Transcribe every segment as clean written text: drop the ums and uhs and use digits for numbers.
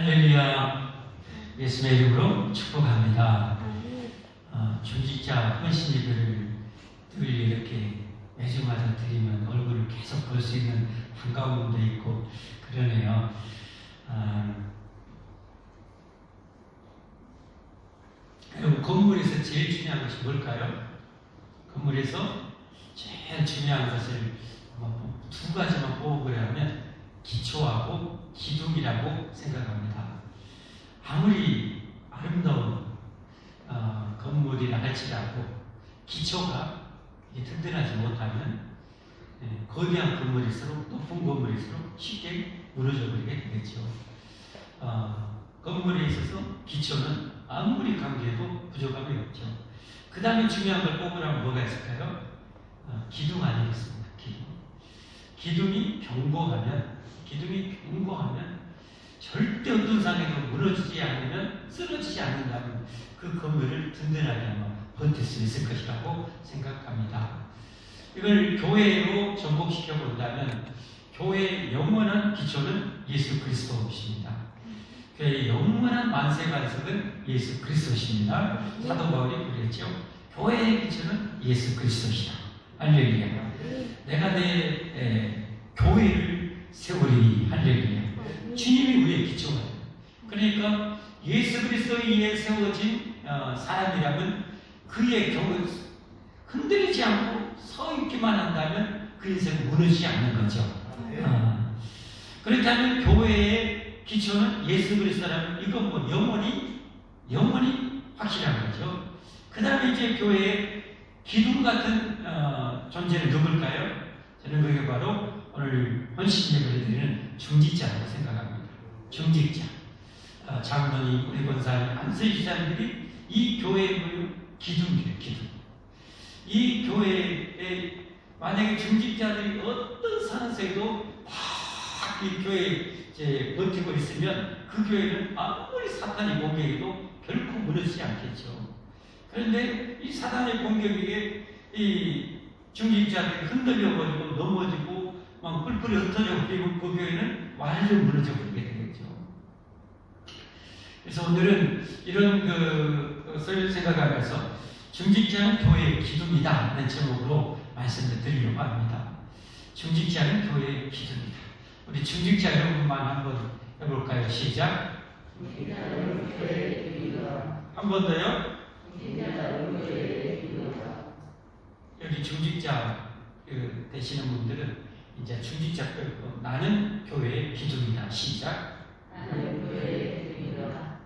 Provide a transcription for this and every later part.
할렐루야. 예수의 이름으로 축복합니다. 중직자 헌신 예배를 늘 이렇게 매주마다 드리면 얼굴을 계속 볼 수 있는 반가움도 있고 그러네요. 여러분, 건물에서 제일 중요한 것이 뭘까요? 건물에서 제일 중요한 것을 두 가지만 뽑으라면 기초하고 기둥이라고 생각합니다. 아무리 아름다운 건물이라 할지라도 기초가 든든하지 못하면 거대한 건물일수록 높은 건물일수록 쉽게 무너져 버리게 되겠죠. 건물에 있어서 기초는 아무리 강조해도 부족함이 없죠. 그 다음에 중요한 걸 뽑으라면 뭐가 있을까요? 기둥 아니겠습니까? 기둥이 견고하면 절대 어떤 상에도 무너지지 않으면 쓰러지지 않는다면 그 건물을 든든하게 아마 버틸 수 있을 것이라고 생각합니다. 이걸 교회로 접목시켜 본다면 교회의 영원한 기초는 예수 그리스도이십니다. 교회의 영원한 만세 반석은 예수 그리스도십니다. 사도 바울이 그랬죠. 교회의 기초는 예수 그리스도시다. 할렐루야. 내가 내 교회를 세우리니 할렐루야. 주님이 우리의 기초가 돼요. 그러니까 예수 그리스도에 의해 세워진 사람이라면 그의 경우 흔들리지 않고 서 있기만 한다면 그 인생은 무너지지 않는 거죠. 그렇다면 교회의 기초는 예수 그리스도라면 이건 뭐 영원히 확실한 거죠. 그 다음에 이제 교회의 기둥 같은 존재는 누굴까요? 저는 그게 바로 오늘 헌신 예배를 드리는 중직자라고 생각합니다. 중직자. 장로님, 우리 권사님, 안수희 지사님들이 이 교회의 기둥이에요, 기둥. 이 교회에 만약에 중직자들이 어떤 상황에도 막 이 교회에 버티고 있으면 그 교회는 아무리 사탄이 공격해도 결코 무너지지 않겠죠. 그런데 이 사탄의 공격에 이 중직자들이 흔들려버리고 넘어지고 막 뿔뿔이 흩어져 버리고 그 교회는 완전히 무너져 버리게 되겠죠. 그래서 오늘은 이런 것을 생각하면서 중직자는 교회의 기둥이다 하는 제목으로 말씀을 드리려고 합니다. 중직자는 교회의 기둥이다. 우리 중직자 여러분만 한번 해볼까요? 시작. 한 번 더요. 여기 중직자 되시는 분들은 이제 중직자 빼고 나는 교회의 기둥이다. 시작. 나는 교회의 기둥이다.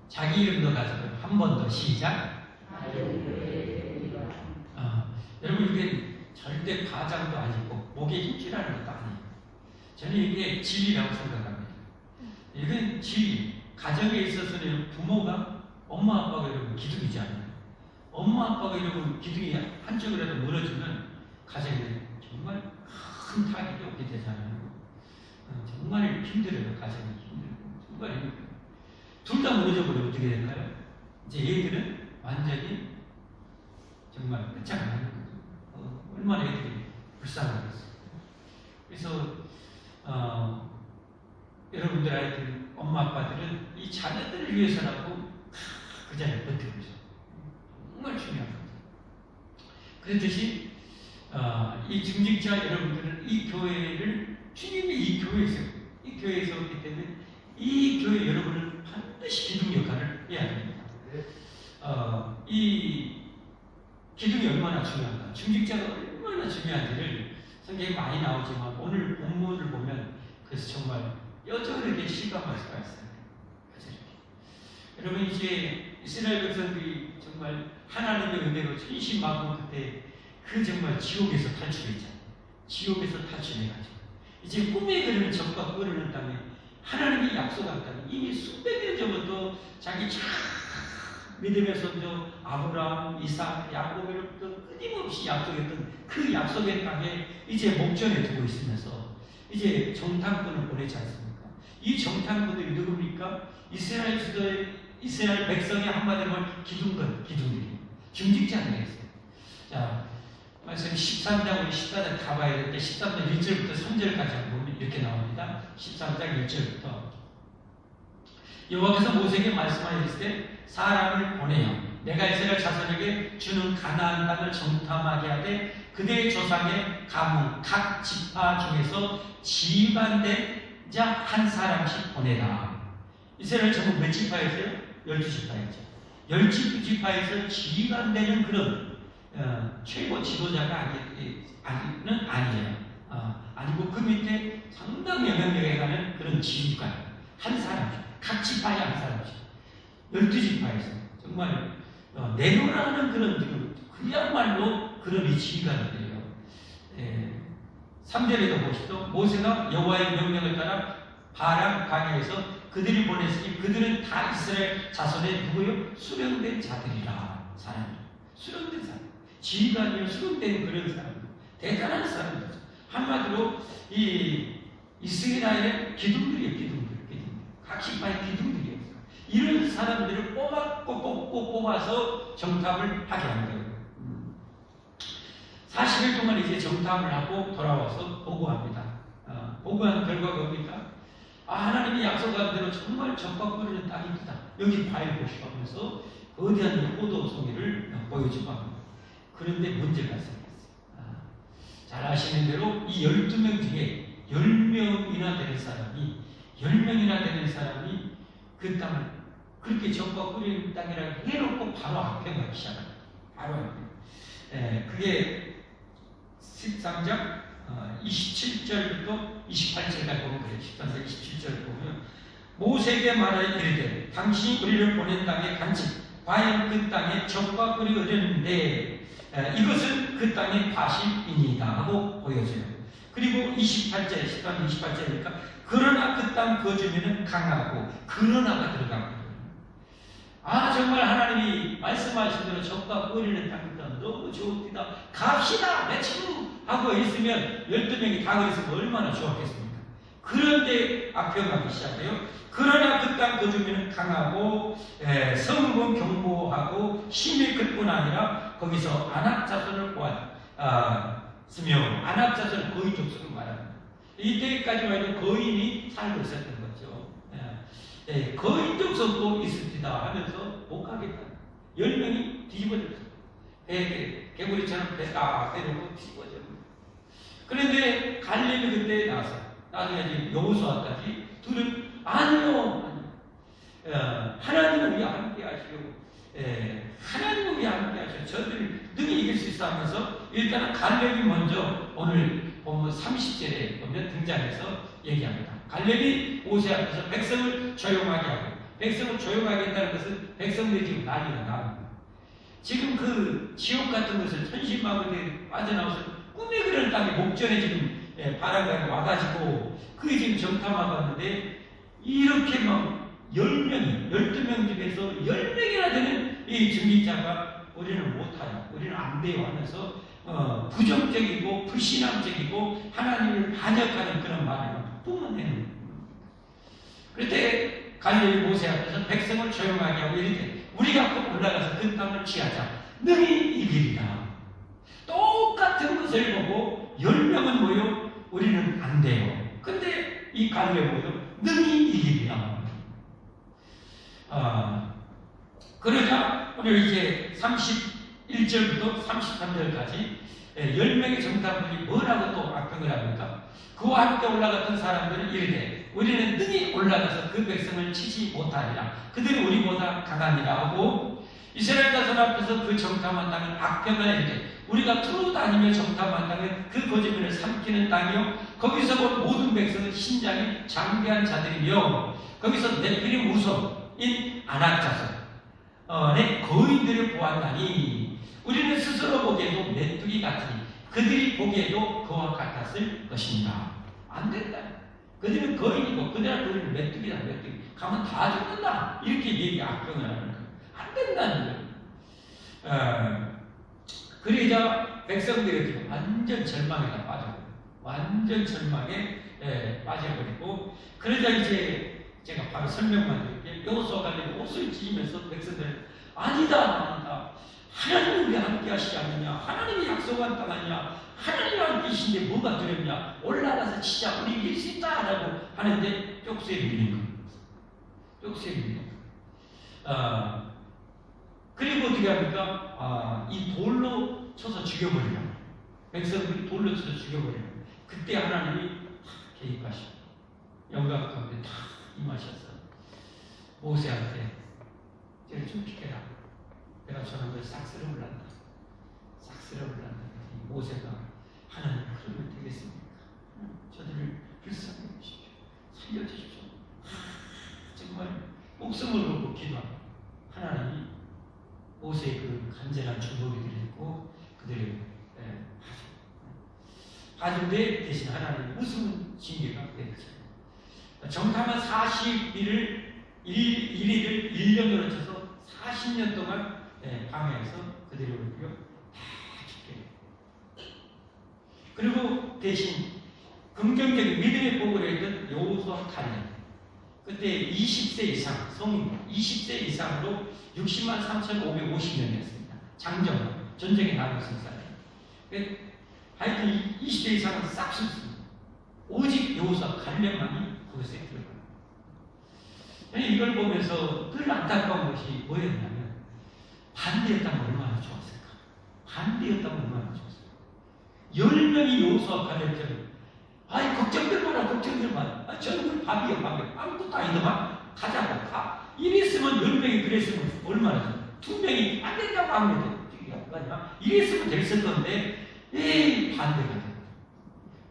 자기 이름도 가지고 한 번 더 시작. 나는 교회의 기둥이다. 여러분 이게 절대 과장도 아니고 목에 힘줄하는 것도 아니에요. 저는 이게 진리라고 생각합니다. 이건 진리. 가정에 있어서는 부모가 엄마 아빠가 여러분 기둥이잖아요. 엄마 아빠가 이러면 기둥이 한쪽이라도 무너지면 가정에 정말 큰 타격이 오게 되잖아요. 정말 힘들어요. 가정이 힘들고 정말 힘들어요. 둘 다 무너져버리면 어떻게 될까요? 이제 얘들은 완전히 정말 끝장나는 거죠. 얼마나 애들이 불쌍하겠어요. 그래서 여러분들 아이들 엄마 아빠들은 이 자녀들을 위해서라도 그 자리에 버티고 있어요. 정말 중요한 거죠. 그렇듯이 이 중직자 여러분들은 이 교회를 주님이 이 교회에 세웠기 때문에 이 교회 여러분은 반드시 기둥 역할을 해야 됩니다. 이 기둥이 얼마나 중요한가, 중직자가 얼마나 중요한지를 성경에 많이 나오지만 오늘 본문을 보면 그래서 정말 여전하게 실감할 수가 있어요. 여러분 이제 이스라엘 백성들이 정말 하나님의 은혜로 천신만고 그때 그 정말 지옥에서 탈출했잖아요. 지옥에서 탈출해가지고 이제 꿈에 그리는 적과 꿀르는 땅에 하나님이 약속한 땅에 이미 수백 년 전부터 자기 믿음의 손자 아브라함, 이삭, 야곱으로부터 끊임없이 약속했던 그 약속의 땅에 이제 목전에 두고 있으면서 이제 정탐꾼을 보내지 않습니까? 이 정탐꾼들이 누굽니까? 이스라엘 백성의 한마디로 말하면 기둥들이 중직자들이었어요. 자, 말씀 13장 우리 14장 가봐야 될 때 13장 1절부터 3절까지 보면 이렇게 나옵니다. 13장 1절부터 여호와께서 모세에게 말씀하셨을 때 사람을 보내요. 내가 이스라엘 자손에게 주는 가나안 땅을 정탐하게 하되 그대의 조상의 가문 각 지파 중에서 지휘관된 자 한 사람씩 보내라. 이스라엘 전부 몇 지파였어요? 12지파였죠. 12지파에서 지휘관되는 그런 최고 지도자가 아니에요. 아니고 그 밑에 상당히 영향력에 가는 그런 지휘관 한 사람씩, 각 지파에 한 사람씩, 12지파에서 정말 내노라는 그런 그야말로 그런 이 지휘관들이에요. 3절에도 보시죠. 모세가 여호와의 명령을 따라 바람 광야에서 그들이 보냈으니 그들은 다 이스라엘 자손의 누구요? 수령된 자들이라. 사람들, 수령된 사람, 지휘관이요 수령된 그런 사람들, 대단한 사람들. 한마디로 이 이스라엘의 기둥들이에요. 각 지파의 기둥들이에요. 이런 사람들을 뽑아서 정탐을 하게 한 거예요. 40일 동안 이제 정탐을 하고 돌아와서 보고합니다. 보고한 결과가 뭡니까? 하나님이 약속한 대로 정말 적과 꿀이는 땅이다. 여기 과일 보시고 하면서 거대한 포도송이를 보여주고 합니다. 그런데 문제가 생겼어요. 잘 아시는 대로 이 12명 중에 10명이나 되는 사람이 그 땅을 그렇게 적과 꿀이는 땅이라고 해놓고 바로 악평하기 시작합니다. 바로 악평. 그게 13장 27절부터 28절까지 보면 그래요. 13장 27절을 보면 모세에게 말하여 이르되 당신이 우리를 보낸 땅에 간직 과연 그 땅에 적과 꿀이 흐르는데 이것은 그 땅의 과실이니이다 하고 보여줘요. 그리고 28절 13장 28절이니까 그러나 그 땅 거주민은 강하고 그러나가 들어가고 정말 하나님이 말씀하신 대로 적과 꿀이는 땅이다. 너무 좋습니다. 갑시다. 매치루 하고 있으면 12명이 다 그랬으면 얼마나 좋았겠습니까? 그런데 악평하기 시작해요. 그러나 그 땅 거주민은 강하고 성읍은 견고하고 힘이 클 뿐 아니라 거기서 아낙 자손을 보았으며 아낙 자손은 거의 족속을 말합니다. 이때까지만 해도 거인이 살고 있었던 거죠. 거인 족속도 있습니다 하면서 못 가겠다. 10명이 뒤집어졌어요. 개구리처럼 배가 때리고 뒤집어져요. 그런데 갈렙이 그때 나왔어요. 나중에 여호수아까지 둘은 아니요. 하나님은 우리 함께 하시고 하나님은 우리 함께 하시고 저들을 능히 이길 수 있어 하면서 일단은 갈렙이 먼저 오늘 보면 30절에 보면 등장해서 얘기합니다. 갈렙이 모세 앞에서 백성을 조용하게 하고 백성을 조용하게 했다는 것은 백성들이 지금 난리가 납니다. 지금 그 지옥 같은 것을 천신만고에 빠져나와서 꿈에 그런 땅에 목전에 지금 바람이 와가지고 그게 지금 정탐하고 왔는데 이렇게 막 10명이 12명 중에서 10명이나 되는 이 증기자가 우리는 못하요. 우리는 안 돼요 하면서 부정적이고 불신앙적이고 하나님을 반역하는 그런 말을 뿜어내는 거예요. 그때 갈렙이 모세 앞에서 백성을 조용하게 하고 이렇게 우리가 꼭 올라가서 그 땅을 취하자. 능히 이기리라. 똑같은 것을 보고 10명은 모여 우리는 안 돼요. 근데 이 갈렙 모여 능히 이기리라. 그러자 오늘 이제 31절부터 33절까지 10명의 정탐꾼이 뭐라고 또 악평을 합니까? 그와 함께 올라갔던 사람들은 이르되 우리는 능히 올라가서 그 백성을 치지 못하리라. 그들이 우리보다 강하니라 하고 이스라엘 자손 앞에서 그 정탐한 땅은 악평을 이르되 우리가 두루 다니며 정탐한 땅은 그 거주민을 삼키는 땅이요 거기서 본 모든 백성은 신장이 장대한 자들이며 거기서 네피림 우손인 아낙 자손의 거인들을 보았나니 우리는 스스로 보기에도 메뚜기 같으니 그들이 보기에도 그와 같았을 것입니다. 안 된다. 그들은 거인이고 그들한테 우리는 메뚜기다. 메뚜기 가면 다 죽는다. 이렇게 얘기 악평을 하는 거예요. 안 된다는 거예요. 그러자 백성들이 지금 완전 절망에 다 빠져버려요. 완전 절망에 빠져버리고 그러자 이제 제가 바로 설명만 드릴게요. 여호수아가 옷을 찢으면서 백성들 아니다. 하나님이 우리와 함께 하시지 않느냐? 하나님이 약속한 땅 아니냐? 하나님과 함께 계신데 뭐가 두렵냐? 올라가서 치자, 우리 이길 수 있다! 라고 하는데 쪽수에 밀린 겁니다. 쪽수에 밀린 겁니다. 그리고 어떻게 합니까? 이 돌로 쳐서 죽여버리라고. 백성들이 돌로 쳐서 죽여버리라고. 그때 하나님이 개입하시고 영광 가운데 다 임하셔서 모세한테 저를 좀 비켜라. 내가 전한 걸 싹 쓸어올란다. 싹 쓸어올란다. 모세가 하나님 그러면 되겠습니까? 저들을 불쌍히 여기십시오. 살려주십시오. 정말 목숨을 걸고 기도하고 하나님이 모세의 그 간절한 중보기를 했고 그들을 봐준데 대신 하나님이 무슨 징계가 되었죠. 정탐한 40일을 1일을 1년으로 쳐서 40년 동안 방해해서 그들을 오히려 다 죽게. 그리고 대신 긍정적인 믿음의 복을 했던 여호수아 칼렙. 그때 20세 이상, 성인 20세 이상으로 60만 3,550명이었습니다. 장정, 전쟁에 나갔을 사람. 하여튼 20세 이상은 싹 죽습니다. 오직 여호수아 칼렙만이 그것에 들어갑니다. 이걸 보면서 늘 안타까운 것이 뭐였냐면 반대였다면 얼마나 좋았을까? 반대였다면 얼마나 좋았을까? 10명이 여호수아 칼렙처럼 아이 걱정들 마라 걱정들 마라 저는 밥이요 아무것도 아니더만 가자고 가. 이랬으면 10명이 그랬으면 얼마나 좋아. 2명이 안 된다고 하면 이랬으면 됐을 건데 반대가 돼.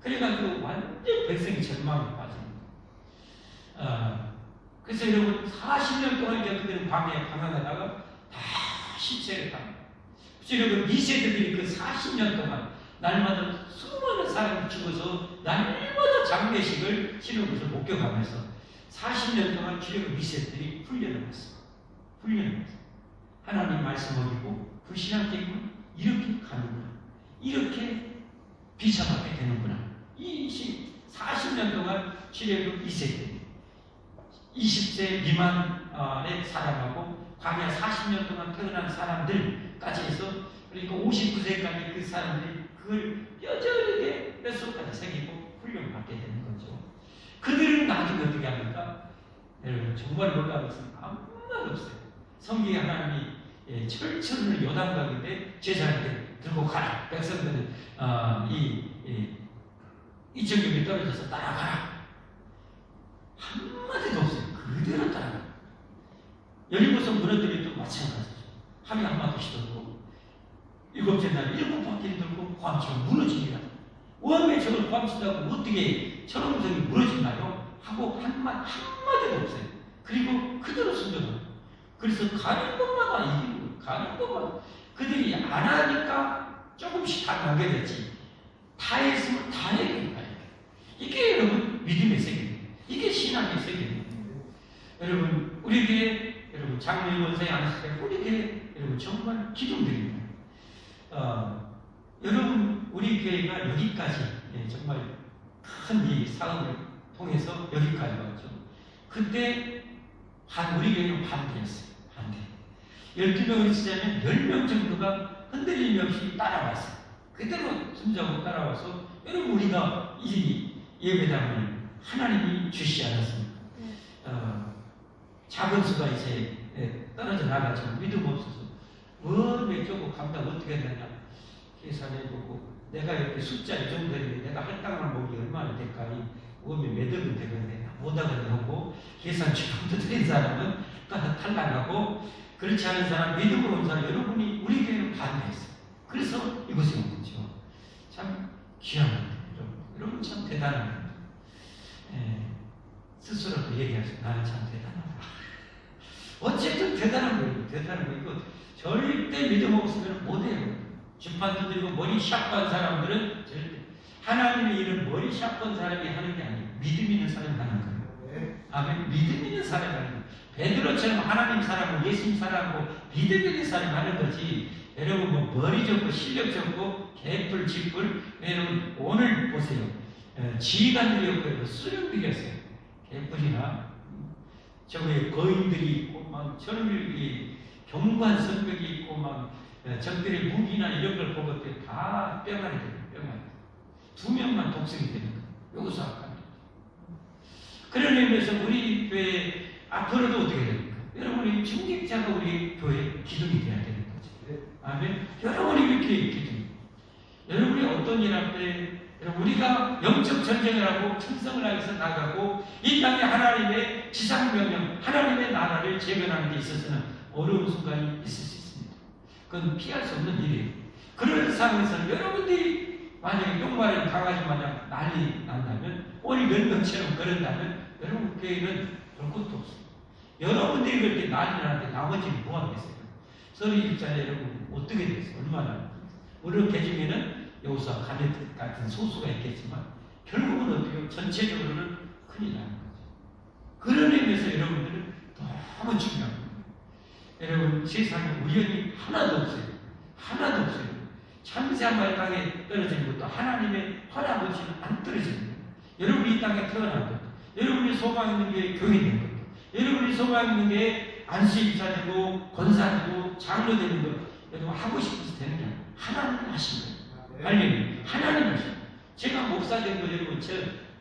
그래가지고 완전 백성이 절망에 빠집니다. 그래서 여러분 40년 동안 이제 그들은 방에 방황하다가 다 실체를 합니다. 그래서 여러분 이세대들이 그 40년 동안 날마다 수많은 사람이 죽어서 날마다 장례식을 치는 것을 목격하면서 40년 동안 주력의 미세들이 훈련을 했습니다. 훈련을 했습니다. 하나님 말씀 어기고 불신앙 때문에 이렇게 가는구나. 이렇게 비참하게 되는구나. 이 40년 동안 주력의 미세들 20세 미만의 사람하고 광야 40년 동안 태어난 사람들까지 해서 그러니까 59세까지 그 사람들이 그걸 뼈저리게 뼛속까지 새기고 훈련을 받게 되는 거죠. 그들은 나중에 어떻게 합니까? 여러분 정말 놀라운 것은 아무 말 없어요. 성경에 하나님이 철철을 요단강인데 제자한테 들고 가라. 백성들은 이쪽에 떨어져서 따라가라. 한마디도 없어요. 그대로 따라가라. 여리고서 무너뜨린 또 마찬가지죠. 하루에 한마디씩 들고 7째 날 7바퀴를 들고 광치가 무너집니다. 왜 저걸 광치다고 어떻게 천왕성이 무너진가요? 하고 한마디도 없어요. 그리고 그대로 순종합니다. 그래서 가는 것마다 이기는 거예요. 가는 것마다. 그들이 안 하니까 조금씩 다 나게 됐지. 다 했으면 다 해결니까. 이게 여러분 믿음의 세계입니다. 이게 신앙의 세계입니다. 여러분 우리에게 여러분 장로의 원사에 앉으실 때 우리에게 여러분 정말 기도드립니다. 여러분 우리 교회가 여기까지 정말 큰 이 사업을 통해서 여기까지 왔죠. 그때 우리 교회는 반대였어요. 반대. 12명을 쓰자면 10명 정도가 흔들림이 없이 따라왔어요. 그대로 순종하고 따라와서 여러분 우리가 이 예배당을 하나님이 주시지 않았습니까? 작은 수가 이제 떨어져 나가죠. 믿음 없어서 몇 조금 감당 어떻게 되냐 계산해보고 내가 이렇게 숫자 이 정도 되는데 내가 할당을 먹이 얼마나 될까니 몸이 몇 억은 되겠네 못하겠네 하고 계산 조금 더 드린 사람은 탈락하고 그렇지 않은 사람 믿음으로 온 사람 여러분이 우리 교회는 반대했어요. 그래서 이것이 온 거죠. 참 귀한 거예요. 여러분 참 대단한 거예요. 스스로도 얘기하죠. 나는 참 대단하다. 어쨌든 대단한 거예요. 대단한 거. 이거 절대 믿음 없으면 못해요. 주판도 들고 머리 샤프한 사람들은 절대 하나님의 일은 머리 샤프한 사람이 하는 게 아니에요. 믿음 있는 사람이 하는 거예요. 아멘. 믿음 있는 사람이 하는 거예요. 베드로처럼 하나님 사람고 예수님 사람고 믿음 있는 사람이 하는 거지. 여러분 뭐 머리 좋고 실력 좋고 개뿔 짓뿔 여러분 오늘 보세요. 지휘관들이 없고 수령들이었어요. 개뿔이나 저거에 거인들이 있고 막 저런 경관 성벽이 있고 막 적들의 무기나 이런 걸 보고 다 뿅알이 됩니다. 뿅알. 2명만 독생이 되는 거예요. 여기서 합니다. 그런 의미에서 우리 교회 앞으로도 어떻게 됩니까? 여러분이 중직자가 우리 교회 기둥이 되어야 되는 거죠. 아멘. 여러분이 이렇게 기둥. 여러분이 어떤 일 할 때 우리가 영적 전쟁을 하고 충성을 하여서 나가고 이 땅에 하나님의 지상명령, 하나님의 나라를 재건하는 데 있어서는 어려운 순간이 있을 수 있습니다. 그건 피할 수 없는 일이에요. 그런 상황에서 여러분들이 만약에 욕말을 강아지 마냥 난리 난다면, 오늘 멸명처럼 그런다면 여러분 교회는 볼 것도 없습니다. 여러분들이 그렇게 난리 나는데 나머지는 뭐 하겠어요? 서리 입자에 여러분 어떻게 됐어요? 얼마나? 물론 개중에는 여호수아 갈렙 같은 소수가 있겠지만 결국은 어떻게 전체적으로는 큰일 나는 거죠. 그런 의미에서 여러분들은 너무 중요합니다. 여러분 세상에 우연이 하나도 없어요. 하나도 없어요. 참새 한 마리 땅에 떨어지는 것도 하나님의 허락 없이는 안 떨어지는 거예요. 여러분이 이 땅에 태어난 것, 여러분이 소망 있는 게 교회 된 것, 여러분이 소망 있는 게 안수입사되고 권사되고 장로 되는 것, 여러분 하고 싶어서 되는 게 아니에요. 하나님 하신 거예요. 할렐루야. 하나님 하신 거예요. 제가 목사 된 거 여러분 저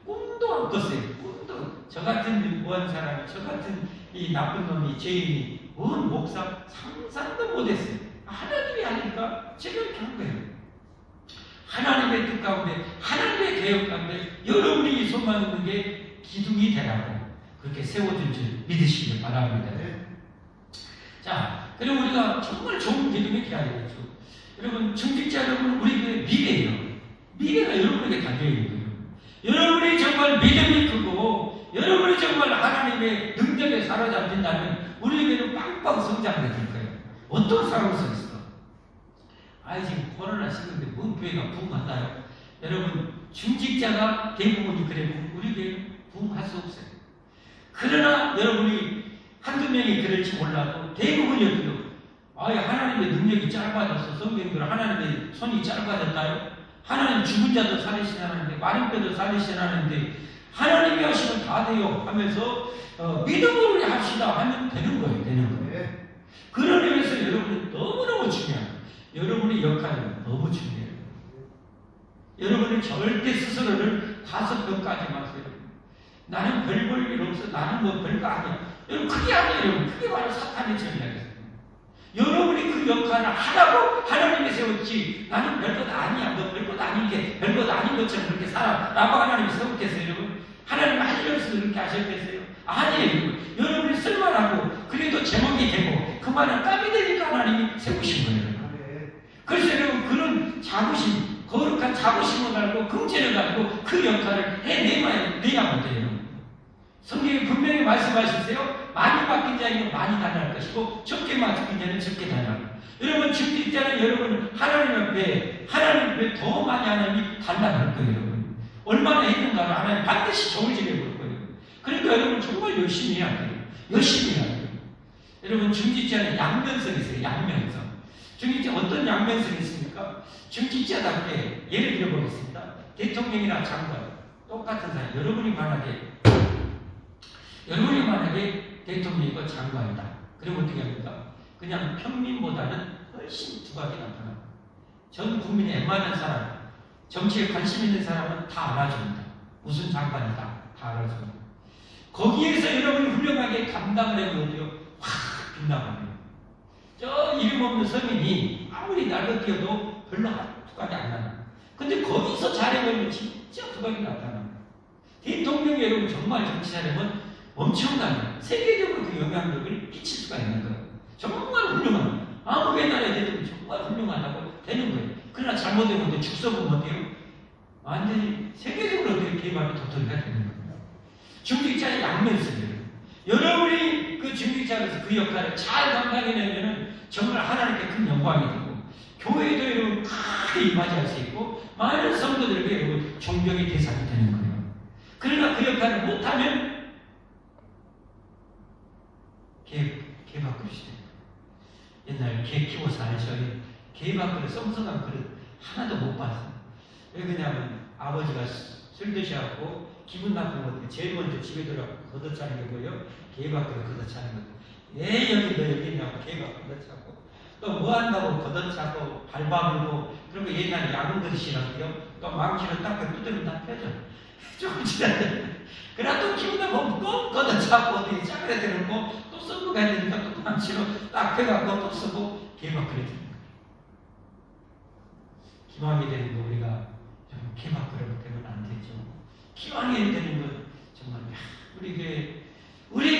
꿈도 안 꿨어요. 꿈도. 저 같은 무한 사람이, 저 같은 이 나쁜 놈이, 죄인이 뭔 목사 상상도 못했어요. 하나님이 하니까 제가 이렇게 한 거예요. 하나님의 뜻 가운데, 하나님의 계획 가운데 여러분이 소망 있는 게 기둥이 되라고 그렇게 세워준 줄 믿으시길 바랍니다. 자, 그리고 우리가 정말 좋은 기둥이 되어야 되겠죠. 여러분, 중직자 여러분, 우리의 미래예요. 미래가 여러분에게 달려있는 거예요. 여러분이 정말 믿음이 크고, 여러분이 정말 하나님의 능력에 사로잡힌다면, 우리에게는 빵빵 성장이 될 거예요. 어떤 상황 속에서? 지금 코로나 시국인데, 뭔 교회가 부흥한다요? 여러분, 중직자가 대부분이 그래, 우리 교회는 부흥할 수 없어요. 그러나, 여러분이 한두 명이 그럴지 몰라도, 대부분이 어때요? 하나님의 능력이 짧아져서 성경대로 하나님의 손이 짧아졌다요? 하나님 죽은 자도 살리시나는데, 마른 뼈도 살리시나는데, 하나님이 하시면 다 돼요 하면서 믿음으로 합시다 하면 되는 거예요. 되는 거예요. 그런 의미에서 여러분이 너무너무 중요해요. 여러분의 역할은 너무 중요해요. 여러분은 절대 스스로를 과소평가하지 마세요. 나는 별 볼 일 없어. 나는 뭐 별거 아니야. 여러분 그게 아니에요. 여러분. 그게 바로 사탄의 전략이에요. 여러분이 그 역할을 하라고 하나님이 세웠지, 나는 별것 아니야, 너 별것 아닌 게 별것 아닌 것처럼 그렇게 살아 라고 하나님이 세웠겠어요. 여러분? 하나님 할 일 없어서 그렇게 하셨겠어요? 아니에요. 여러분이 쓸만하고 그래도 제목이 되고 그 말은 땀이 되니까 하나님이 세우신 거예요. 그래서 여러분 그런 자부심, 거룩한 자부심을 가지고 긍지를 가지고 그 역할을 해내야만 돼요. 성경이 분명히 말씀하셨어요. 많이 맡긴 자에게 많이 달라할 것이고 적게 맡긴 자는 적게 달라할. 여러분 중직자는 여러분 하나님 앞에 더 많이 하나님이 달라할 거예요. 여러분. 얼마나 했는가를 하나님 반드시 좋을 지게 볼 거예요. 그러니까 여러분 정말 열심히 해야 돼요. 열심히 해야 돼요. 여러분 중직자는 양면성이 있어요. 양면성. 중직자 어떤 양면성이 있습니까? 중직자답게 예를 들어보겠습니다. 대통령이나 장관 똑같은 사람. 여러분이 만약에 대통령이고 장관이다. 그럼 어떻게 합니까? 그냥 평민보다는 훨씬 두각이 나타납니다. 전 국민이 웬만한 사람, 정치에 관심 있는 사람은 다 알아줍니다. 무슨 장관이다. 다 알아줍니다. 거기에서 여러분이 훌륭하게 감당을 해도 어때요? 확 빛나버려요. 저 이름 없는 서민이 아무리 날로 뛰어도 별로 두각이 안 나요. 근데 거기서 잘해보면 진짜 두각이 나타납니다. 대통령이 여러분 정말 정치 잘하면 엄청나게 세계적으로 그 영향력을 끼칠 수가 있는 거예요. 정말 훌륭한, 아무 나라에 대통령이 정말 훌륭하다고 되는 거예요. 그러나 잘못되면 죽서보면 어때요? 완전히 세계적으로 어떻게 개발이 도토리가 되는 거예요. 중직자의 양면성이에요. 여러분이 그 중직자로서 그 역할을 잘 감당해내면 정말 하나님께 큰 영광이 되고 교회도 여러분 크게 임하할 수 있고 많은 성도들에게 여러분 존경의 대상이 되는 거예요. 그러나 그 역할을 못하면 개 밖으로 시대요. 옛날 개 키워서 알죠? 개 밖으로 썸썸한 그릇 하나도 못 봤어요. 왜 그러냐면 아버지가 술 드셔갖고 기분 나쁜 것들 제일 먼저 집에 들어가고 걷어차는 게 뭐예요? 개 밖으로 걷어차는 거예요. 왜 여기 너 여기 있냐고 개 밖으로 걷어차고 또 뭐 한다고 걷어차고 밟아물고 그런 거 옛날에 야근 그릇이라고요. 또 망치로 딱 두드리면 다 펴져. 조금 지나면. 그러나 또 기분나 보면 꼭 걷어차고 어디 짜그려 대놓고 또 쓰고 가야 되니까 또 망치로 딱 펴갖고 또 쓰고 개막 그래 되는 거예요. 기왕이 되는 거 우리가 좀 개막 그래 되면 안 되죠. 기왕이 되는 건 정말 우리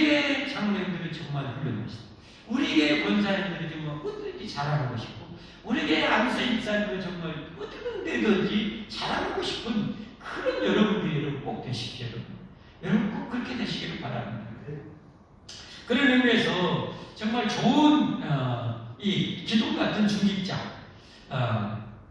교회 장로님들은 정말 훌륭하시다. 우리 교회 권사님들이 정말 어떻게 잘하고 싶고 우리 교회 안수 입사님은 정말 어떻게 되든지 잘하고 싶은 그런 여러분들이 꼭 되십시오. 여러분 꼭 그렇게 되시기를 바랍니다. 그런 의미에서 정말 좋은 이 기둥 같은 중직자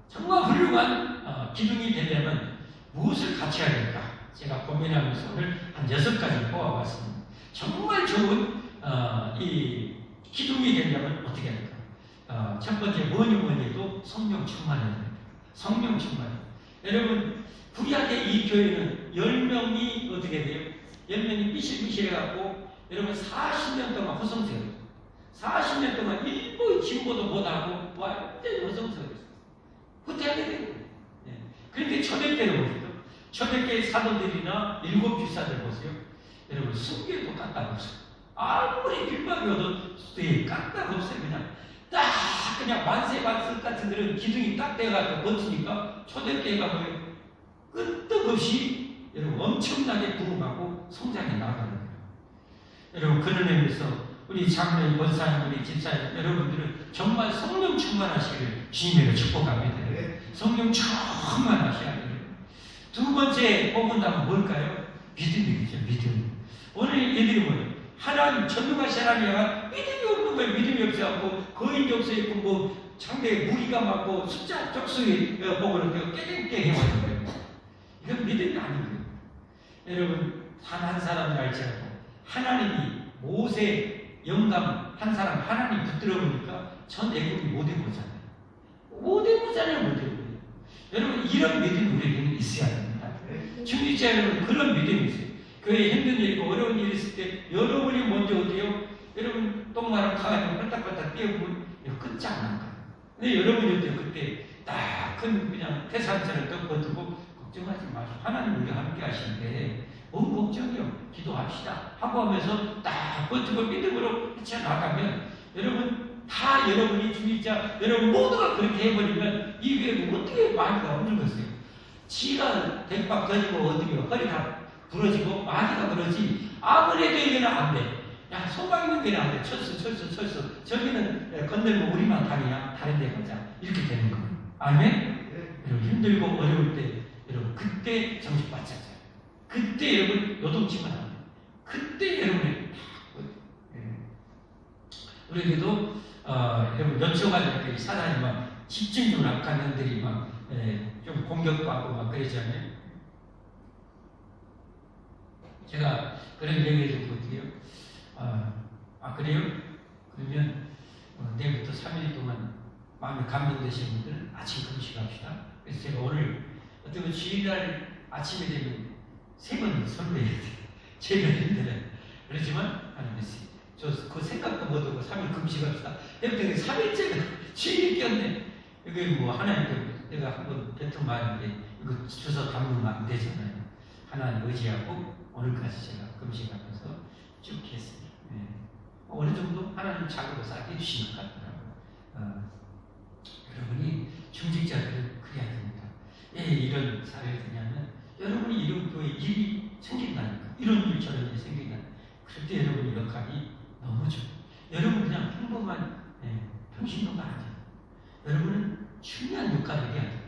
정말 훌륭한 기둥이 되려면 무엇을 갖춰야 될까? 제가 고민하면서 오늘 한 6가지 뽑아봤습니다. 정말 좋은 이 기둥이 되려면 어떻게 할까? 첫 번째 뭐니 해도 성령 충만해야 됩니다. 성령 충만. 여러분 구약의 이 교회는 10명이 어떻게 돼요? 10명이 삐실삐실해갖고 여러분 40년 동안 허성세였어요. 40년 동안 일부 진보도 못하고 완전히 허성세였어요. 후퇴하게 되는 거예요. 그런데 초대교회를 보세요. 초대교회 사도들이나 7 집사들 보세요. 여러분 순교도 까딱없어요. 아무리 빗방이 와도 까딱없어요. 그냥 만세반석 같은 그런 기둥이 딱 돼가지고 버티니까 초대교회가 뭐예요? 끄떡없이 여러분 엄청나게 부흥하고 성장해 나가는 거예요. 여러분 그런 의미에서 우리 장로님, 권사님, 우리 집사님 여러분들은 정말 성령 충만하시기를 주님으로 축복합니다. 성령 충만하셔야 돼요. 두 번째 뽑은다면 뭘까요? 믿음이죠. 믿음. 오늘 얘들이 뭐예요? 하나님, 전능하신 하나님이 믿음이 없는 거예요. 믿음이 없어갖고 거인 족서 있고 뭐 상대에 무리가 많고 숫자 쪽수에 보고는 깨갱깨 해와는 거예요. 이건 믿음이 아닌 거예요. 여러분 단 한 사람을 알지라고 하나님이 모세 영감 한 사람 하나님 붙들어 보니까 전 애국이 못 해보잖아요. 못 해보잖아요. 여러분 이런 믿음이 우리에게는 있어야 됩니다. 중직자 여러분 그런 믿음이 있어요. 교회에 힘든 일 있고 어려운 일 있을 때 여러분이 먼저 어디요? 여러분 똥마랑 가가지고 펄딱펄딱 뛰어보면 끝장난 거예요. 근데 여러분이 어때요? 그때 딱 큰 그냥 태산처럼 떡 버티고 걱정하지 마시고 하나님 우리 함께 하시는데 뭔 걱정이요? 기도합시다 하고 하면서 딱 버티고 믿음으로 헤쳐나가면 여러분 다 여러분이 중직자 여러분 모두가 그렇게 해버리면 이 교회가 어떻게 마귀가 없는 것이에요? 지가 대박 터지고 어디며 허리가 부러지고 마귀가 그러지 아무래도 이게는 안 돼. 야 소방 있는 데는 안 돼. 철수 저기는 건들면 우리만 다니냐 다른 데 가자 이렇게 되는 거예요. 아멘? 여러분 힘들고 어려울 때 여러분 그때 정신 바짝 차요. 그때 여러분 요동치면 안 돼요. 그때 여러분이 우리에게도 여러분 연초가 사단이 막 집중력을 악한 년들이 막 좀 공격받고 막 그러잖아요. 제가 그런 얘기를 좀 볼게요. 그래요? 그러면 내일부터 3일 동안 마음에 감동되신 분들은 아침 금식합시다. 그래서 제가 오늘 어떤 주일날 아침에 되면 3번 설교해야 돼요. 제가 힘들어요. 그렇지만 하나님 저 생각도 못하고 3일 금식합시다. 그랬더니 3일째가 주일이 꼈네. 이게 뭐 하나님께 내가 한번 뱉은 말인데 이거 주워 담으면 안 되잖아요. 하나님 의지하고 오늘까지 제가 금식하면서 쭉 했습니다. 어느 정도 하나님 자극을 싹 해주시는 것 같더라고요. 여러분이 중직자들은 그래야 됩니다. 왜 이런 사례를 드냐면 여러분이 이런 교회 일이 생긴다니까 이런 일 저런 일이 생긴다니까 그럴 때 여러분의 역할이 너무 좋아요. 여러분 그냥 평범한 평신도가 아니에요. 여러분은 중요한 역할을 해야 돼요.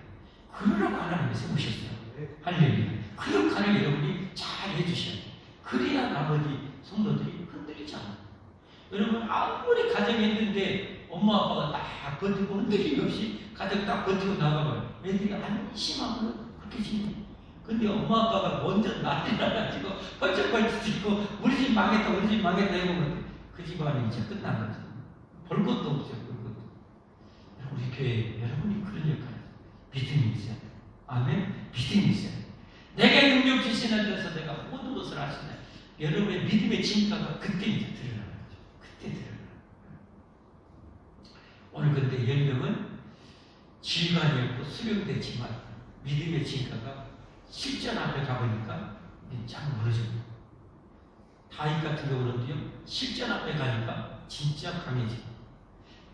그러라고 하나님이 세우셨어요. 할렐루야. 그 역할을 여러분이 잘 해주셔야 돼요. 그래야 나머지 성도들이 흔들리지 않아요. 여러분 아무리 가정이 있는데 엄마 아빠가 딱 버티고 흔들림 없이 가정 딱 버티고 나가면 애들이 안심하고 그렇게 지내요. 근데 엄마 아빠가 먼저 난리 나가지고 펄쩍펄쩍 뛰고 우리 집 망했다 해보면 그 집안이 이제 끝난 거죠. 볼 것도 없어요. 볼 것도. 우리 교회 여러분이 그런 역할을 믿음이 있어야 돼요. 아멘. 믿음이 있어야 돼요. 내게 능력 주시는 데서 내가 모든 것을 하신다. 여러분의 믿음의 진가가 그때 이제 드러나는 거죠. 그때 드러나는 거예요. 오늘 근데 10명은 지휘관이었고 수령됐지만 믿음의 진가가 실전 앞에 가보니까 참 무너집니다. 다윗 같은 경우는요, 실전 앞에 가니까 진짜 강해집니다.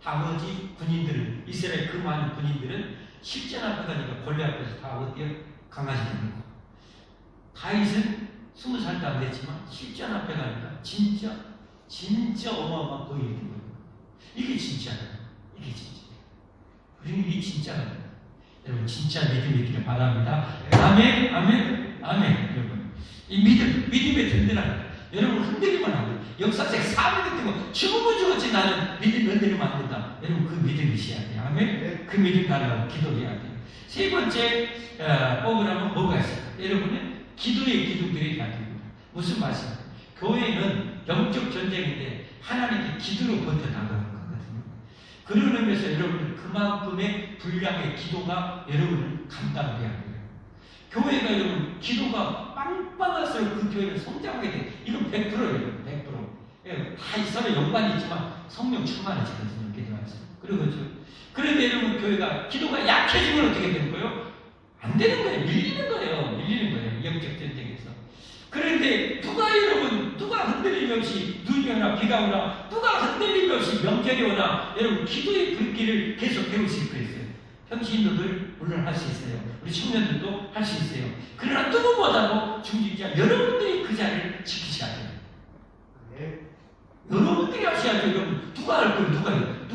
나머지 군인들은, 이스라엘 그 많은 군인들은 실전 앞에 가니까 벌레 앞에서 다 어때요? 강아지되는 거. 다윗은 20살도 안 됐지만 실전 앞에 가니까 진짜 어마어마한 거인이 된 거예요. 이게 진짜예요. 이게 진짜. 우리는 이게 진짜예요. 여러분 진짜 믿음이 있기를 바랍니다. 아멘, 아멘, 아멘. 여러분 이 믿음의 든든함. 여러분 흔들리면 안 돼요. 역사적 사명이 되고 죽었지 나는 믿음이 흔들리면 안 된다. 여러분 그 믿음이 있어야 돼요. 아멘. 그 믿음 달라고 기도해야 돼요. 세 번째 뽑으라면 뭐가 있어요? 여러분은 기도의 기둥들이 돼야 됩니다. 무슨 말씀이에요? 교회는 영적 전쟁인데 하나님께 기도로 버텨나가는 거거든요. 그런 의미에서 여러분은 그만큼의 분량의 기도가 여러분을 감당돼야 돼요. 교회가 여러분 기도가 빵빵할수록 그 교회는 성장하게 돼. 이건 100%예요. 100%. 다 이 서로 연관이 있지만 성령 충만해지거든요. 기도하면서. 그러죠. 그런데 여러분 교회가 기도가 약해지면 어떻게 되는 거예요? 안 되는 거예요. 밀리는 거예요. 밀리는 거예요. 영적 전쟁에서. 그런데 누가 흔들림 없이 눈이 오나 비가 오나 누가 흔들림 없이 명절이 오나 여러분 기도의 불길을 계속 배우실 거예요. 평신도들 물론 할 수 있어요. 우리 청년들도 할 수 있어요. 그러나 누구보다도 중직자 여러분들이 그 자리를 지키셔야 돼요. 네. 여러분들이 하셔야죠. 여러분 누가 할 거예요?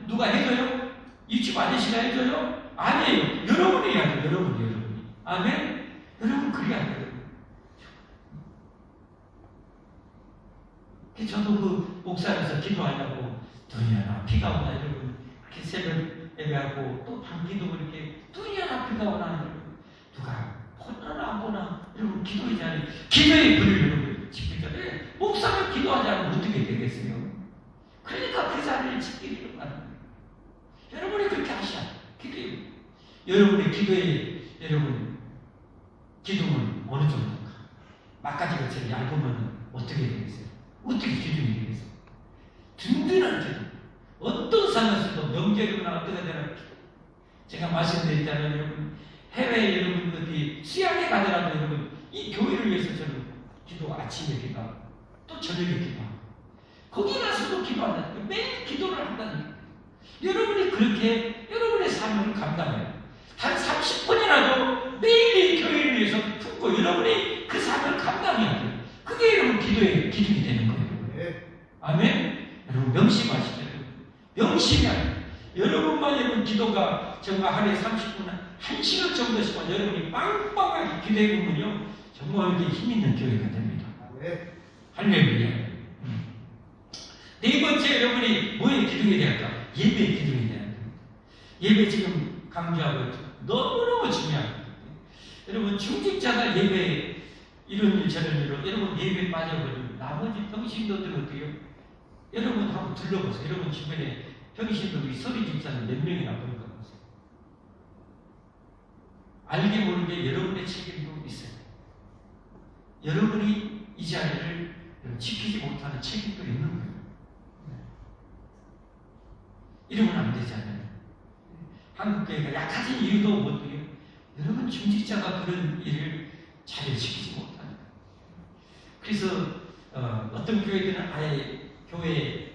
누가 해줘요? 유치부 아저씨가 해줘요? 아니에요. 여러분이 해야 돼요. 여러분이. 아멘? 여러분 그래야 돼요. 저도 그 목사에서 기도하려고 눈이 오나 비가 오나 여러분 이렇게 새벽 예배하고 또 밤기도 이렇게 눈이 오나 비가 오나 누가 보나 안 보나 여러분 기도의 자리 기도의 불을 여러분 지키잖아요. 목사가 기도하지 않으면 어떻게 되겠어요? 그러니까 그 자리를 지키기를 바랍니다. 여러분이 그렇게 하셔야 기도해요. 여러분의 기도에 여러분 기둥은 어느 정도인가? 막가지가 얇으면 어떻게 되겠어요? 어떻게 기둥이 되겠어요? 든든한 기둥. 어떤 상황에서도 명절이거나 어떻게 되나 제가 말씀드렸잖아요. 여러분 해외 여러분들이 수양에 가더라도 여러분 이 교회를 위해서 저는 기도 아침에 기도하고 또 저녁에 기도하고 거기 가서도 기도한다니까 매일 기도를 한다니까 여러분이 그렇게 여러분의 삶을 감당해요. 단 30분이라도 매일 이 교회를 위해서 품고 여러분이 그 삶을 감당해야 돼요. 그게 여러분 기도의 기둥이 되는 거예요. 아멘? 여러분 명심하시죠. 명심해야 여러분만 여러분 기도가 정말 하루에 30분 1시간 정도씩만 여러분이 빵빵하게 기도해 보면요 정말 이게 힘 있는 교회가 됩니다. 할렐루야. 네 번째 여러분이 뭐에 기둥이 돼야 할까? 예배의 기둥이 돼야 됩니다. 예배 지금 강조하고 있죠. 너무너무 중요합니다. 여러분 중직자가 예배 이런 일 저런 일로 여러분 예배 빠져버리면 나머지 평신도들은 어때요? 여러분 한번 둘러보세요. 여러분 주변에 평신도들이 서리 집사는 몇 명이나 보니까 보세요. 알게 모르게 여러분의 책임도 있어요. 여러분이 이 자리를 지키지 못하는 책임도 있는 거예요. 이러면 안 되잖아요. 한국교회가 약해진 이유도 뭐예요? 여러분 중직자가 그런 일을 자리를 지키지 못하는 거예요. 그래서 어떤 교회들은 아예 교회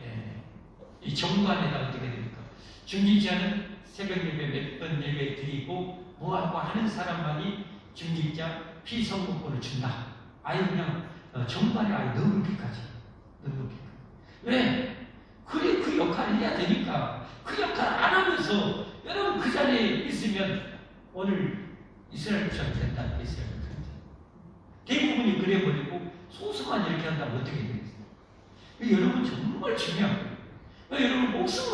이 정관에다 어떻게 됩니까? 중직자는 새벽 예배 몇 번 예배 드리고 뭐하고 하는 사람만이 중직자 피성공권을 준다. 아예 그냥 정관에 아예 넣기까지. 왜? 그 역할을 해야 되니까. 그 역할을 안 하면서 여러분 그 자리에 있으면 오늘 이스라엘처럼 된다. 이스라엘처럼. 대부분이 그래버리고 소수만 이렇게 한다면 어떻게 되겠어요? 여러분 정말 중요한 거예요. 여러분 목숨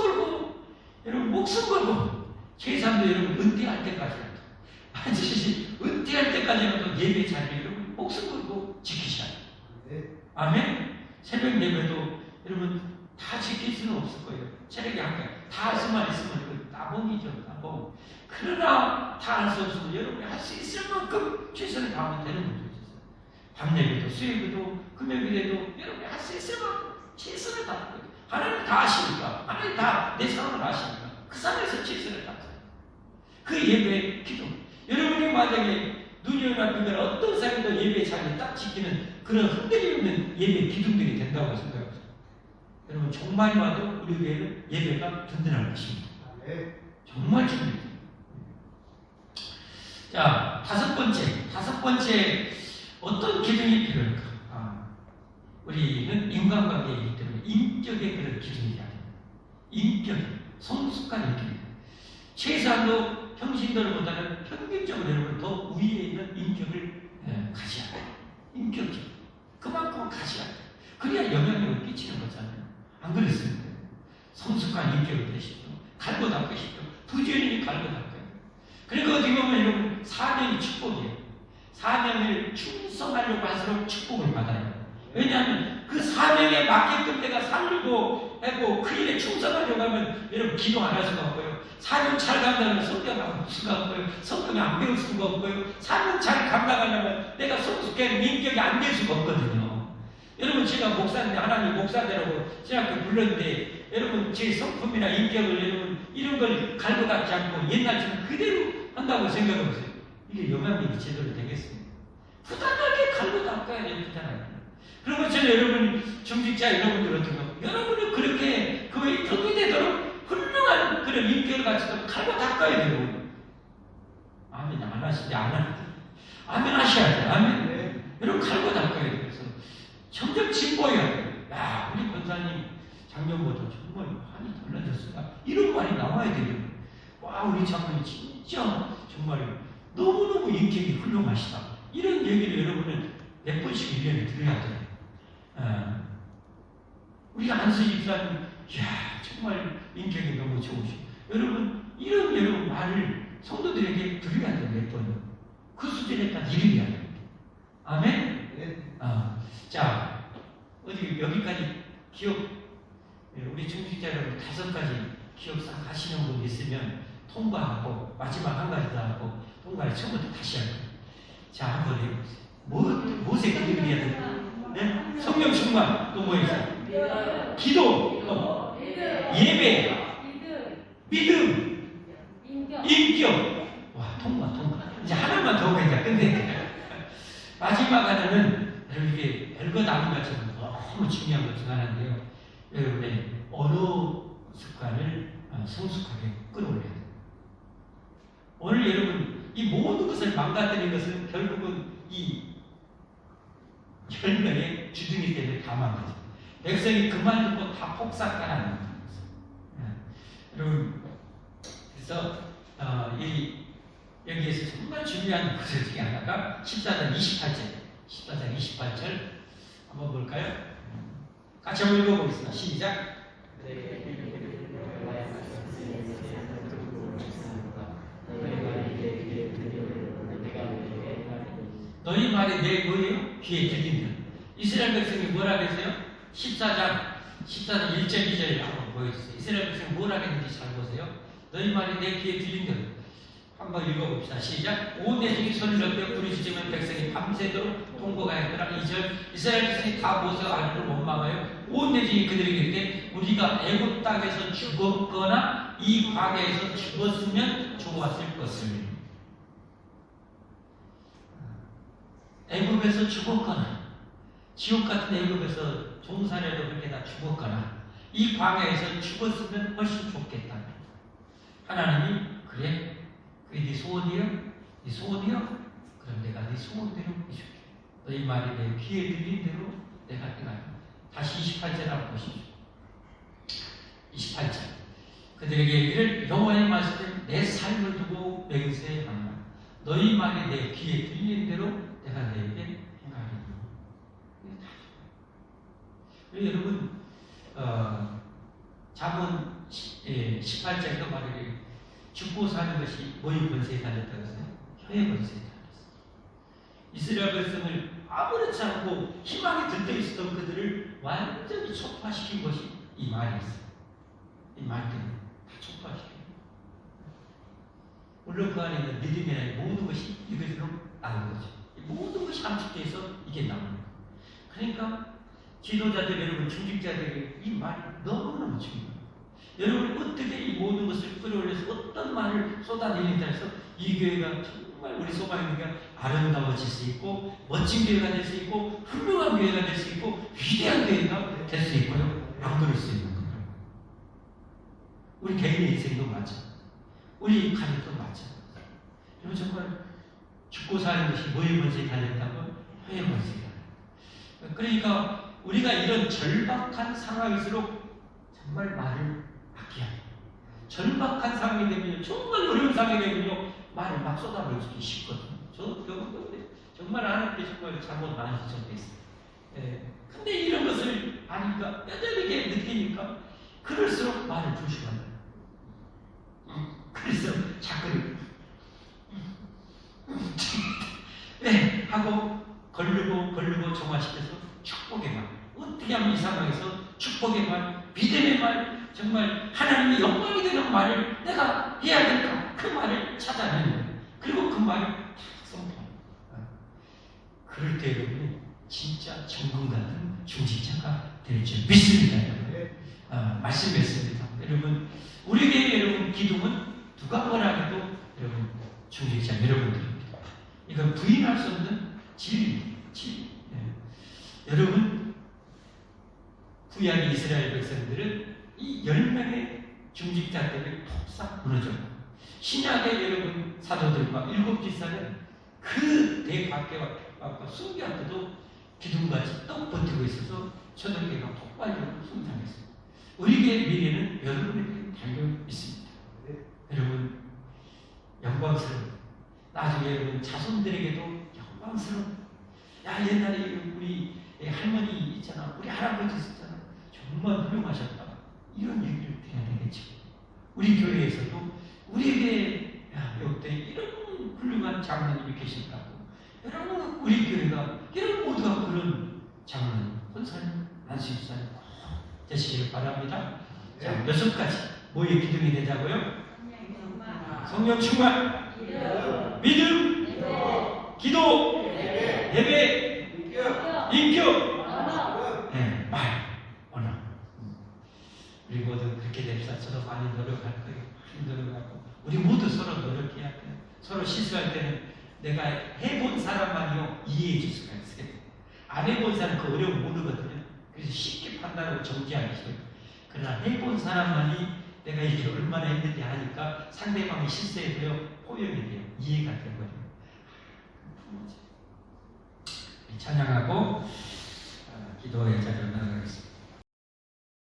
걸고 최소한도 여러분 은퇴할 때까지라도 반드시 은퇴할 때까지라도 예배 자리를 여러분 목숨 걸고 지키셔야 돼요. 아멘? 새벽 예배도 여러분 다 지킬 수는 없을 거예요. 체력이 한계. 다 할 수만 있으면 따봉이죠. 따봉. 그러나 다 할 수 없어도 여러분이 할 수 있을 만큼 최선을 다하면 되는 분도 있어요. 밤 예배도 수요일도 금요일에도 여러분이 할 수 있을 만큼 최선을 다하는 거예요. 하나님 다 아시니까. 하나님 다 내 상황을 아시니까. 그 상황에서 질서를 닦아요. 그 예배 기도. 여러분이 만약에 눈이 오나 비거나 어떤 사람도 예배 자리에 딱 지키는 그런 흔들림 없는 예배 기둥들이 된다고 생각합니다. 여러분 종말이 와도 우리 교회는 예배가 든든할 것입니다. 정말 중요해요. 자, 다섯 번째 어떤 기둥이 필요할까? 우리는 인간관계이기 때문에 인격의 그런 기둥이 돼야 됩니다. 인격, 성숙한 인격. 최소한도 평신도들보다는 평균적으로 여러분 더 위에 있는 인격을 가져야 돼요. 인격적. 그만큼 가져야 돼요. 그래야 영향력을 끼치는 거잖아요. 안 그랬습니까? 성숙한 인격을 되시죠. 갈고 닦으시죠. 부지런히 갈고 닦아요. 그러니까 어떻게 보면 여러분 사명이 축복이에요. 사명을 충성하려고 할수록 축복을 받아요. 왜냐하면 그 사명에 맞게끔 내가 살고 하고 그 일에 충성하려고 하면 여러분 기도 안 할 수가 없고요. 사명 잘 감당하면 성경 안 볼 수가 없고요. 성경 안 배울 수가 없고요. 사명 잘 감당하려면 내가 성숙한 인격이 안 될 수가 없거든요. 여러분 제가 목사인데 하나님 목사되라고 제 앞에 불렀는데 여러분 제 성품이나 인격을 여러분 이런 걸 갈고 닦지 않고 옛날처럼 그대로 한다고 생각해보세요. 이게 영향력이 제대로 되겠습니까? 부단하게 갈고 닦아야 돼요. 부단하게. 그러면 저는 여러분 중직자 여러분들 어떻게 하고 여러분은 그렇게 그의 덕이 되도록 훌륭한 그런 인격을 가지고 갈고 닦아야 돼요. 아멘 안 하시는데 안 하는데 아멘 하셔야 돼요. 아멘. 여러분 갈고 닦아야 돼요. 그래서 점점 진보해야 돼요. 야 우리 권사님 작년보다 정말 많이 달라졌습니다. 이런 말이 나와야 돼요. 와 우리 장로님 진짜 정말 너무너무 인격이 훌륭하시다. 이런 얘기를 여러분은 몇 번씩 1년에 들어야 돼요. 우리가 안수희 집사님 이야 정말 인격이 너무 좋으시고 여러분 이런 여러분 말을 성도들에게 드려야 돼요. 몇 번. 그 수준에까지 이르야 돼요. 아멘? 자 어디 여기까지 기억 우리 중직자 여러분 5가지 기억 싹 하시는 분 있으면 통과하고 마지막 한 가지 더 하고 통과를 처음부터 다시 할 거예요. 자 한번 해보세요. 무엇에 기도를 해야 돼요? 네? 성령 충만 또 뭐 있어요? 기도 예배 믿음 인격 와 통과 이제 하나만 더 그냥 끝내 마지막 하나는 여러분 이게 별거 아닌 것처럼 너무 중요한 것 중 하나인데요. 여러분의 언어 습관을 성숙하게 끌어올려야 돼요. 오늘 여러분 이 모든 것을 망가뜨린 것은 결국은 이 열명의 주둥이 때문에 다 망가져. 백성이 그 말 듣고 다 폭삭하는 거예요. 여러분 그래서 여기에서 정말 중요한 것들 중에 하나가 14장 28절 한번 볼까요? 같이 한번 읽어보겠습니다. 시작. 너희 말이 내 뭐예요? 귀에 들린다. 이스라엘 백성이 뭐라 그랬어요? 14장 1절 2절 한번 보여주세요. 이스라엘 백성이 뭐라 했는지 잘 보세요. 너희 말이 내 귀에 들린다. 한번 읽어봅시다. 시작. 온 대중이 손을 높여 부르짖으면 백성이 밤새도록 통곡하였더라. 2절 이스라엘 백성이 다 모세 아래로 원망하여 온 대중이 그들에게 이르되 우리가 애굽 땅에서 죽었거나 이 광야에서 죽었으면 좋았을 것을. 애굽에서 죽었거나 지옥 같은 애굽에서 종살이로 그렇게 다 죽었거나 이 광야에서 죽었으면 훨씬 좋겠다. 하나님이 그래? 그게 네 소원이요? 네 소원이요? 그럼 내가 네 소원대로 해줄게. 너희 말이 내 귀에 들린 대로 내가 행하여. 다시 28절 한번 보시죠. 28절 그들에게 이를 여호와의 말씀을 내 삶을 두고 맹세하노라. 너희 말이 내 귀에 들린 대로 내가 너에게 행하리니. 여러분 잠언 18장도 말이에요. 죽고 사는 것이 뭐의 권세에 달렸다고 했어요? 혀의 권세에 달렸어요. 이스라엘 백성을 아무렇지 않고 희망이 들떠 있었던 그들을 완전히 촉파시킨 것이 이 말이었어요. 이 말 때문에 다 촉파시켜요. 물론 그 안에 있는 믿음이나 모든 것이 이것으로 나온 거죠. 모든 것이 함축되어 있어 이게 나오는 거예요. 그러니까 지도자들 여러분, 중직자들에게 이 말이 너무너무 중요해요. 여러분 어떻게 이 모든 것을 끌어올려서 어떤 말을 쏟아내린다 해서 이 교회가 정말 우리 소망교회가 아름다워질 수 있고 멋진 교회가 될 수 있고 훌륭한 교회가 될 수 있고 위대한 교회가 될 수 있고요. 안 그럴 수 있는 거예요. 우리 개인의 인생도 맞아. 우리 가족도 맞아. 여러분 정말 죽고 사는 것이 뭐에 먼저 달렸다고? 회에 먼저 달렸다. 그러니까 우리가 이런 절박한 상황일수록 정말 말을 아껴야 돼요. 절박한 상황이 되면요, 정말 어려운 상황이 되면요, 말을 막 쏟아버리기 쉽거든요. 저도 경험했는데 정말 하나님께 정말 잘못 많이 지적됐어요. 근데 이런 것을 아니까 뼈저리게 느끼니까 그럴수록 말을 조심한다. 그래서 자꾸 하고 걸르고 정화시켜서 축복의 말. 어떻게 하면 이 상황에서 축복의 말, 믿음의 말, 정말 하나님의 영광이 되는 말을 내가 해야 될까? 그 말을 찾아내는 거예요. 그리고 그 말을 다 선포해요. 그럴 때 여러분이 진짜 정금 같은 중직자가 될 줄 믿습니다. 여러분. 말씀했습니다. 여러분, 우리에게 여러분 기둥은 누가 뭐라 해도 여러분 중직자 여러분들입니다. 이건 부인할 수 없는 진리입니다. 진리. 여러분, 구약 이스라엘 백성들은 이 10명의 중직자 때문에 폭삭 무너졌고, 신약의 여러분 사도들과 7지사는 그 대밖에 와서 순교한테도 기둥같이 떡 버티고 있어서 초등교회가 폭발적으로 성장했습니다. 우리의 미래는 여러분에게 달려 있습니다. 여러분, 영광스러운, 나중에 여러분 자손들에게도 영광스러운, 야, 옛날에 우리 할머니 있잖아, 우리 할아버지 있었잖아, 정말 훌륭하셨다, 이런 얘기를 드려야 되겠죠. 우리 교회에서도 우리에게, 야, 역대 이런 훌륭한 장로님이 계신다고, 여러분 우리 교회가 여러분 모두가 그런 장로님, 권사님, 안수집사님 되시길 바랍니다. 자, 6가지 뭐의 기둥이 되자고요? 성령 충만, 믿음, 기도, 예배, 인격, 말, 언어. 우리 모두 그렇게 됩시다. 저도 많이 노력할 거예요. 많이 노력하고 우리 모두 서로 노력해야 돼요. 서로 실수할 때는 내가 해본 사람만이요 이해해 줄 수가 있어요. 안 해본 사람 그 어려움 모르거든요. 그래서 쉽게 판단하고 정지하기 싫어요. 그러나 해본 사람만이 내가 이게 얼마나 했는지 하니까 상대방이 실수해도요 포용이 돼요. 이해가 되거든요. 찬양하고 기도의 자리로 나가겠습니다.